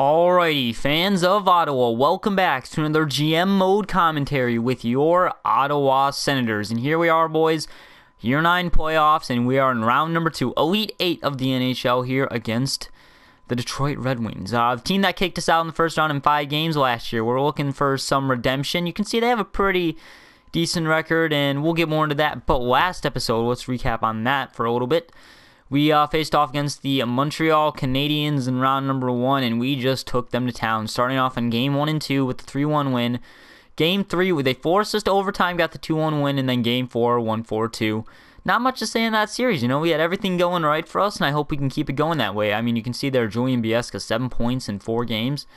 Alrighty, fans of Ottawa, welcome back to another GM mode commentary with your Ottawa Senators. And here we are, boys, Year 9 playoffs, and we are in round number 2, Elite 8 of the NHL here against the Detroit Red Wings. The team that kicked us out in the first round in 5 games last year. We're looking for some redemption. You can see they have a pretty decent record, and we'll get more into that. But last episode, let's recap on that for a little bit. We faced off against the Montreal Canadiens in round number 1, and we just took them to town, starting off in game 1 and 2 with the 3-1 win. Game 3, they forced us to overtime, got the 2-1 win, and then game 4, 1-4-2. Not much to say in that series. You know, we had everything going right for us, and I hope we can keep it going that way. I mean, you can see there, Julian Biesca, 7 points in 4 games.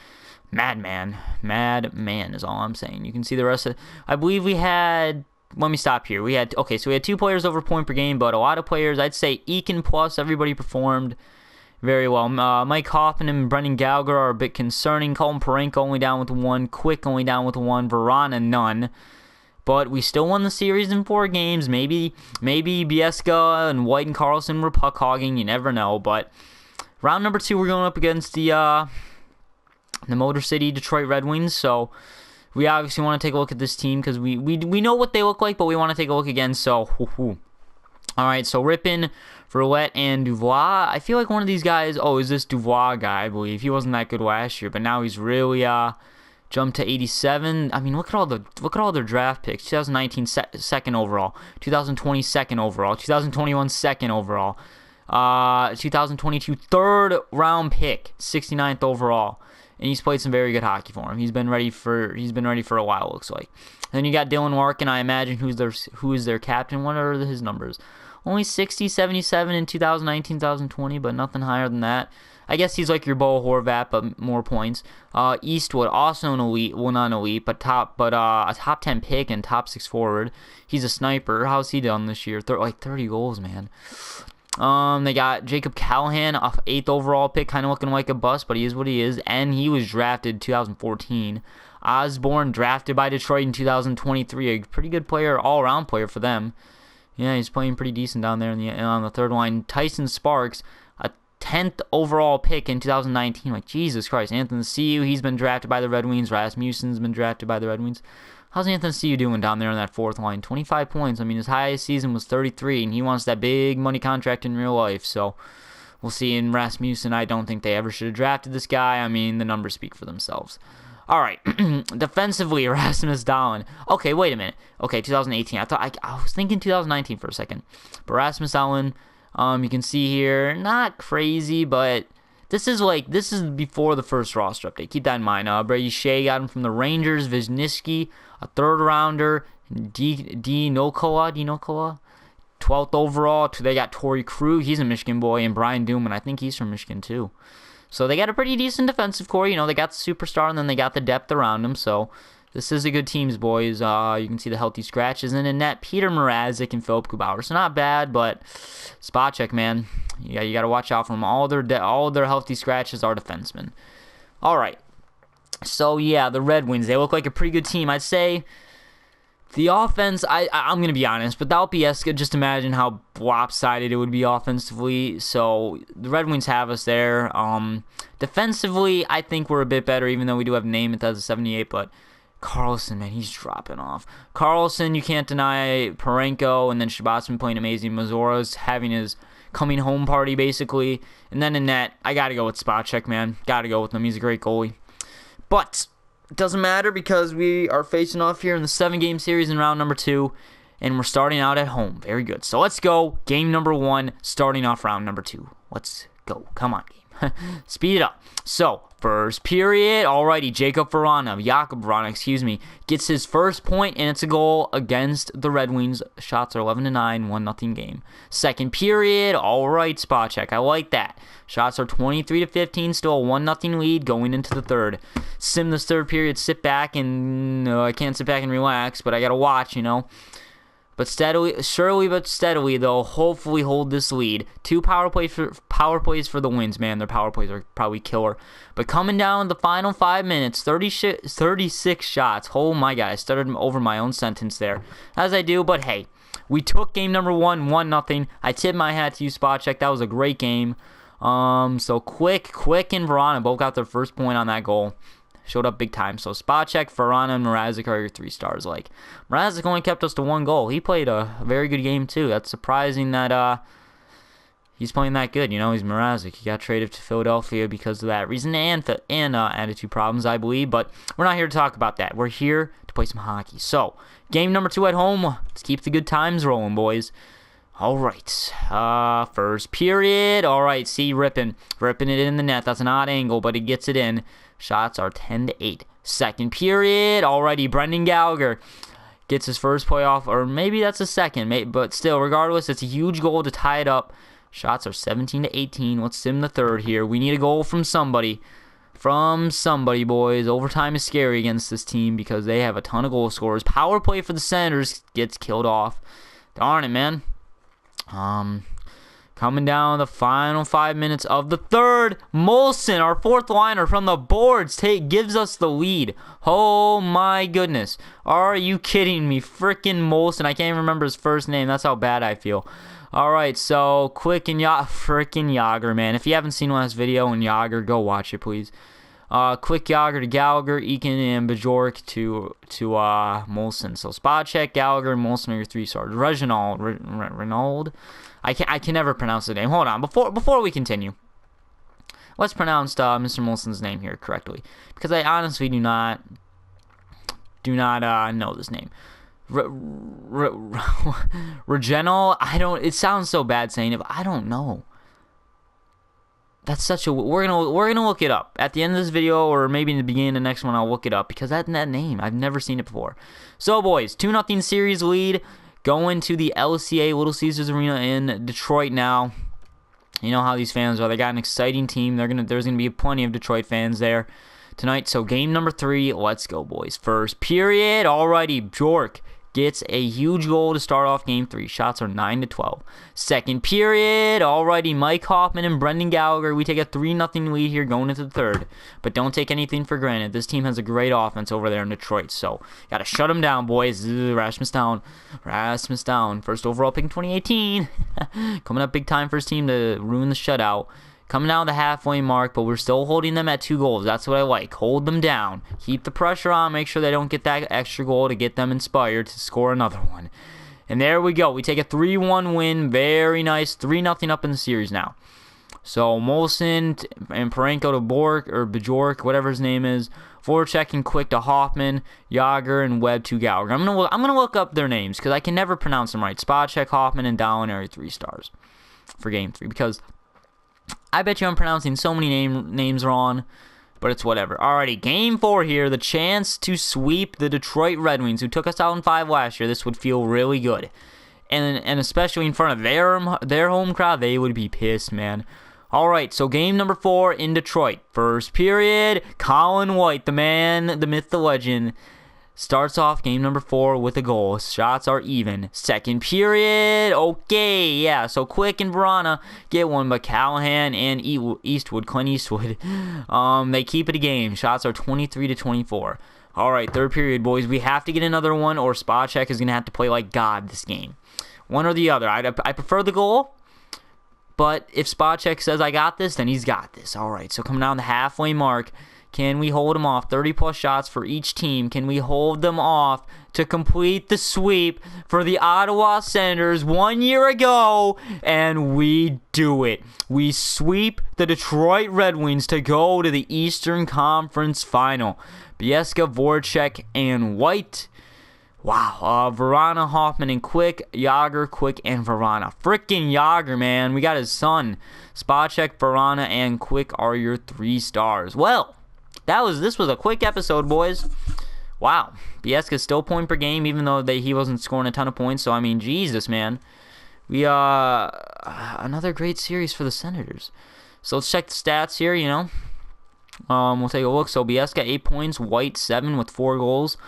Madman is all I'm saying. You can see the rest of, I believe we had, let me stop here. We had 2 players over point per game, but a lot of players, I'd say Eakin plus, everybody performed very well. Mike Hoffman and Brendan Gallagher are a bit concerning. Colin Parayko only down with 1. Quick only down with 1. Verana, none. But we still won the series in 4 games. Maybe Biesca and White and Carlson were puck hogging. You never know. But round number 2, we're going up against the Motor City Detroit Red Wings. So we obviously want to take a look at this team because we know what they look like, but we want to take a look again. So, all right. So Rippin, Verlet, and Duvois. I feel like one of these guys. Oh, is this Duvois guy? I believe he wasn't that good last year, but now he's really jumped to 87. I mean, look at all their draft picks. 2019 second overall, 2020 second overall, 2021 second overall, 2022 third round pick, 69th overall. And he's played some very good hockey for him. He's been ready for a while, looks like. And then you got Dylan Larkin, I imagine, who is their captain. What are his numbers? Only 60, 77 in 2019, 2020, but nothing higher than that. I guess he's like your Bo Horvat, but more points. Eastwood, also an elite, well, not an elite, but a top 10 pick and top 6 forward. He's a sniper. How's he done this year? Like 30 goals, man. They got Jacob Callahan, off 8th overall pick, kind of looking like a bust, but he is what he is, and he was drafted 2014. Osborne, drafted by Detroit in 2023, a pretty good player, all-around player for them. Yeah, he's playing pretty decent down there on the third line. Tyson Sparks, a 10th overall pick in 2019. Like, Jesus Christ, Anthony Ciu, he's been drafted by the Red Wings. Rasmussen's been drafted by the Red Wings. How's Anthony Ciu doing down there on that 4th line? 25 points. I mean, his highest season was 33, and he wants that big money contract in real life. So we'll see. In Rasmussen, I don't think they ever should have drafted this guy. I mean, the numbers speak for themselves. All right. Defensively, Rasmus Dahlin. Okay, wait a minute. Okay, 2018. I was thinking 2019 for a second. But Rasmus Dahlin, you can see here, not crazy, but this is before the first roster update. Keep that in mind. Brady Shea got him from the Rangers. Wisniewski, a 3rd rounder. D. Nokola, 12th overall. They got Torrey Krug. He's a Michigan boy. And Brian Duman. I think he's from Michigan too. So they got a pretty decent defensive core. You know, they got the superstar, and then they got the depth around them. So this is a good team, boys. You can see the healthy scratches. And in net, Peter Mrazek and Philip Kubauer. So not bad, but spot check, man. Yeah, you got to watch out for them. All their healthy scratches are defensemen. All right. So, yeah, the Red Wings, they look like a pretty good team. I'd say the offense, I'm going to be honest, without Biesca, just imagine how lopsided it would be offensively. So the Red Wings have us there. Defensively, I think we're a bit better, even though we do have Namath as a 78, but Carlson, man, he's dropping off. Carlson, you can't deny. Parayko, and then Shabbat's been playing amazing. Mazora's having his coming home party, basically. And then in net, I got to go with Spacek, man. Got to go with him. He's a great goalie. But it doesn't matter because we are facing off here in the 7-game series in round number 2, and we're starting out at home. Very good. So let's go. Game number 1, starting off round number 2. Let's go. Come on, game. Speed it up. So, first period. Alrighty, Jacob Verana, gets his first point, and it's a goal against the Red Wings. Shots are 11-9, 1-0 game. Second period. Alright, spot check. I like that. Shots are 23-15, still a 1-0 lead going into the third. Sim this third period, sit back and I can't sit back and relax, but I gotta watch, you know. But surely but steadily, they'll hopefully hold this lead. 2 power plays for the Wins, man. Their power plays are probably killer. But coming down the final 5 minutes, 36 shots. Oh my God, I stuttered over my own sentence there, as I do. But hey, we took game number 1, 1-0. I tip my hat to you, Spot Check. That was a great game. So Quick and Verana both got their first point on that goal. Showed up big time. So Spacek, Verana, and Mrazek are your 3 stars. Like, Mrazek only kept us to 1 goal. He played a very good game too. That's surprising that he's playing that good. You know, he's Mrazek. He got traded to Philadelphia because of that reason and attitude problems, I believe. But we're not here to talk about that. We're here to play some hockey. So, game number 2 at home. Let's keep the good times rolling, boys. All right. First period. All right. See, ripping it in the net. That's an odd angle, but he gets it in. Shots are 10-8. Second period. Alrighty, Brendan Gallagher gets his first playoff, or maybe that's a second, but still, regardless, it's a huge goal to tie it up. Shots are 17-18. Let's sim the third here. We need a goal from somebody. Boys. Overtime is scary against this team because they have a ton of goal scorers. Power play for the Senators gets killed off. Darn it, man. Coming down the final 5 minutes of the third, Molson, our 4th liner from the boards, gives us the lead. Oh my goodness. Are you kidding me? Frickin' Molson. I can't even remember his first name. That's how bad I feel. Alright, so Quick and frickin' Yager, man. If you haven't seen last video on Yager, go watch it, please. Quick Yager to Gallagher, Eakin, and Bajork to Molson. So Spacek, Gallagher, and Molson are your 3 stars. Renaud. I can never pronounce the name. Hold on, before we continue, let's pronounce Mr. Molson's name here correctly, because I honestly do not know this name. Regenal. It sounds so bad saying it, but I don't know. That's such a. We're gonna look it up at the end of this video, or maybe in the beginning of the next one. I'll look it up because that name I've never seen it before. So boys, 2-0 series lead. Going to the LCA, Little Caesars Arena in Detroit now. You know how these fans are. They got an exciting team. There's gonna be plenty of Detroit fans there tonight. So game number 3, let's go, boys. First period. Alrighty, Bjork gets a huge goal to start off game 3. Shots are 9-12. Second period. Alrighty, Mike Hoffman and Brendan Gallagher. We take a 3-0 lead here going into the third. But don't take anything for granted. This team has a great offense over there in Detroit. So, got to shut them down, boys. Rasmus down. First overall pick in 2018. Coming up big time for his team to ruin the shutout. Coming down the halfway mark, but we're still holding them at 2 goals. That's what I like. Hold them down. Keep the pressure on. Make sure they don't get that extra goal to get them inspired to score another one. And there we go. We take a 3-1 win. Very nice. 3-0 up in the series now. So Molson and Parenko to Bajork, whatever his name is. Voracek and Quick to Hoffman, Yager, and Webb to Gallagher. I'm gonna look up their names because I can never pronounce them right. Spacek, Hoffman, and Dallin are 3 stars for game 3 because I bet you I'm pronouncing so many names wrong, but it's whatever. Alrighty, game 4 here. The chance to sweep the Detroit Red Wings, who took us out in 5 last year. This would feel really good. And especially in front of their home crowd, they would be pissed, man. Alright, so game number 4 in Detroit. First period, Colin White, the man, the myth, the legend, starts off game number 4 with a goal. Shots are even. Second period. Okay, yeah. So Quick and Verana get one, but Callahan and Clint Eastwood, they keep it a game. Shots are 23-24. All right, third period, boys. We have to get another one, or Spacek is gonna have to play like God this game. One or the other. I prefer the goal, but if Spacek says I got this, then he's got this. All right. So coming down the halfway mark. Can we hold them off? 30-plus shots for each team. Can we hold them off to complete the sweep for the Ottawa Senators 1 year ago? And we do it. We sweep the Detroit Red Wings to go to the Eastern Conference Final. Bieska, Voracek, and White. Wow. Verana, Hoffman, and Quick. Yager, Quick, and Verana. Frickin' Yager, man. We got his son. Spacek, Verana, and Quick are your 3 stars. Well, this was a quick episode, boys. Wow. Bieska's still point per game, even though he wasn't scoring a ton of points. So, I mean, Jesus, man. We, another great series for the Senators. So, let's check the stats here, you know. We'll take a look. So, Bieska, 8 points. White, 7 with 4 goals.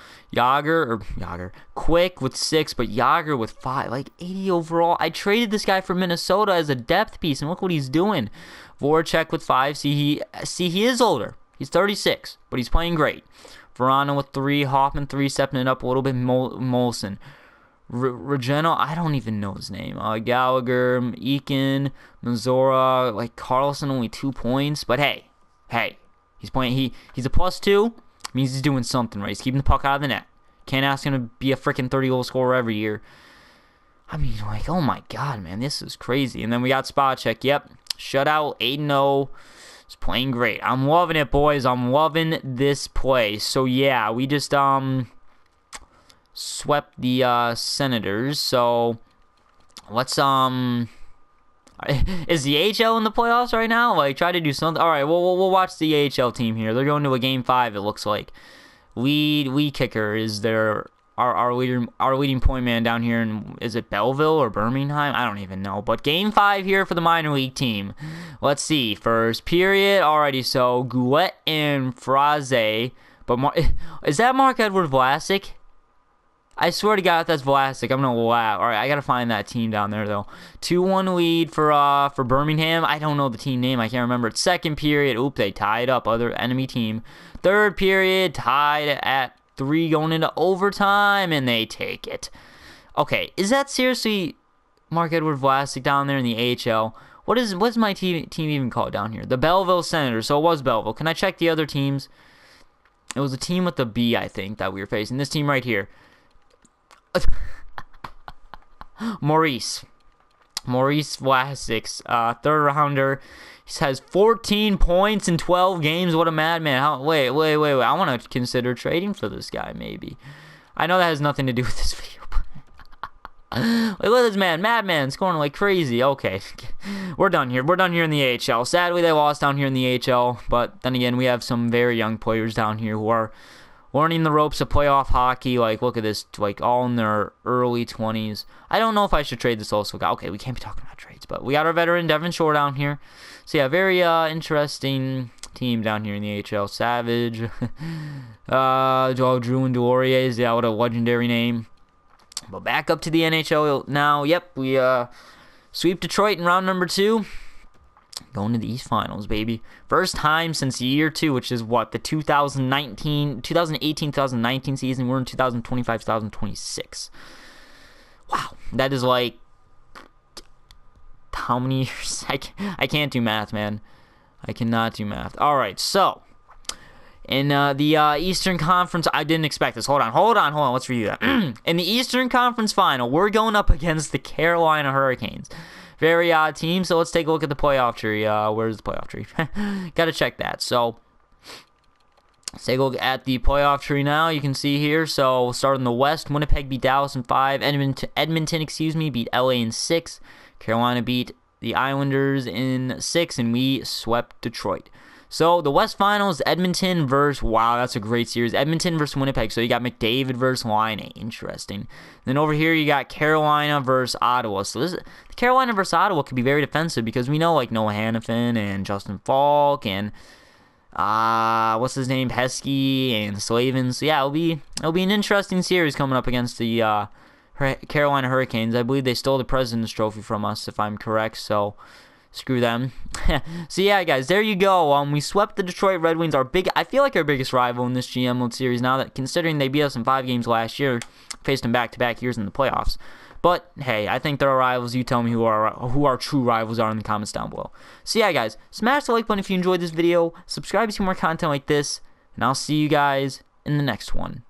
Quick with 6, but Yager with 5. Like, 80 overall. I traded this guy for Minnesota as a depth piece, and look what he's doing. Voracek with 5. See, he is older. He's 36, but he's playing great. Verana with 3, Hoffman 3, stepping it up a little bit. Molson. Regeno, I don't even know his name. Gallagher, Eakin, Mazora, like Carlson, only 2 points. But hey, he's playing. He's a +2. Means he's doing something right. He's keeping the puck out of the net. Can't ask him to be a freaking 30-goal scorer every year. I mean, like, oh my god, man, this is crazy. And then we got Spacek. Yep, shutout, 8-0. It's playing great. I'm loving it, boys. I'm loving this play. So yeah, we just swept the Senators. So let's is the AHL in the playoffs right now? Like, try to do something. All right, we'll watch the AHL team here. They're going to a Game 5. It looks like. Lead kicker is our leading point man down here in, is it Belleville or Birmingham? I don't even know. But Game 5 here for the minor league team. Let's see. First period. Alrighty, so Goulet and Fraze. But is that Marc-Edouard Vlasic? I swear to God, if that's Vlasic, I'm gonna laugh. All right, I gotta find that team down there though. 2-1 lead for Birmingham. I don't know the team name. I can't remember it. Second period. Oop, they tied up. Other enemy team. Third period, tied at 3 going into overtime, and they take it. Okay, is that seriously Marc-Edouard Vlasic down there in the AHL? What's my team even called down here? The Belleville Senators. So it was Belleville. Can I check the other teams? It was a team with a B, I think, that we were facing. This team right here. Maurice Vlasic's third rounder. He has 14 points in 12 games. What a madman. Wait. I want to consider trading for this guy, maybe. I know that has nothing to do with this video. Like, look at this man. Madman scoring like crazy. Okay. We're done here. We're done here in the AHL. Sadly, they lost down here in the AHL. But then again, we have some very young players down here who are learning the ropes of playoff hockey. Like, look at this, like, all in their early 20s. I don't know if I should trade this also guy. Okay, we can't be talking about trades, but we got our veteran Devin Shore down here. So yeah, very interesting team down here in the AHL. Savage, Drew and Delorier, yeah, what a legendary name. But back up to the NHL now. Yep, we sweep Detroit in round number 2. Going to the East Finals, baby. First time since year 2, which is what? The 2018-2019 season. We're in 2025-2026. Wow. That is like... how many years? I can't do math, man. I cannot do math. All right, so... in the Eastern Conference... I didn't expect this. Hold on. Let's review that. In the Eastern Conference Final, we're going up against the Carolina Hurricanes. Very odd team, so let's take a look at the playoff tree. Where's the playoff tree? Gotta check that. So, let's take a look at the playoff tree now. You can see here. So, we'll start in the West. Winnipeg beat Dallas in 5. Edmonton, beat LA in 6. Carolina beat the Islanders in 6, and we swept Detroit. So, the West Finals, Edmonton versus... wow, that's a great series. Edmonton versus Winnipeg. So, you got McDavid versus Line. Interesting. Then over here, you got Carolina versus Ottawa. So, the Carolina versus Ottawa could be very defensive because we know, like, Noah Hannafin and Justin Falk and... what's his name? Heskey and Slavin. So, yeah, it'll be an interesting series coming up against the Carolina Hurricanes. I believe they stole the President's Trophy from us, if I'm correct. So... screw them. So yeah, guys, there you go. We swept the Detroit Red Wings. I feel like our biggest rival in this GM mode series now, that considering they beat us in 5 games last year, faced them back-to-back years in the playoffs. But hey, I think they're our rivals. You tell me who our true rivals are in the comments down below. So yeah, guys, smash the like button if you enjoyed this video. Subscribe to see more content like this, and I'll see you guys in the next one.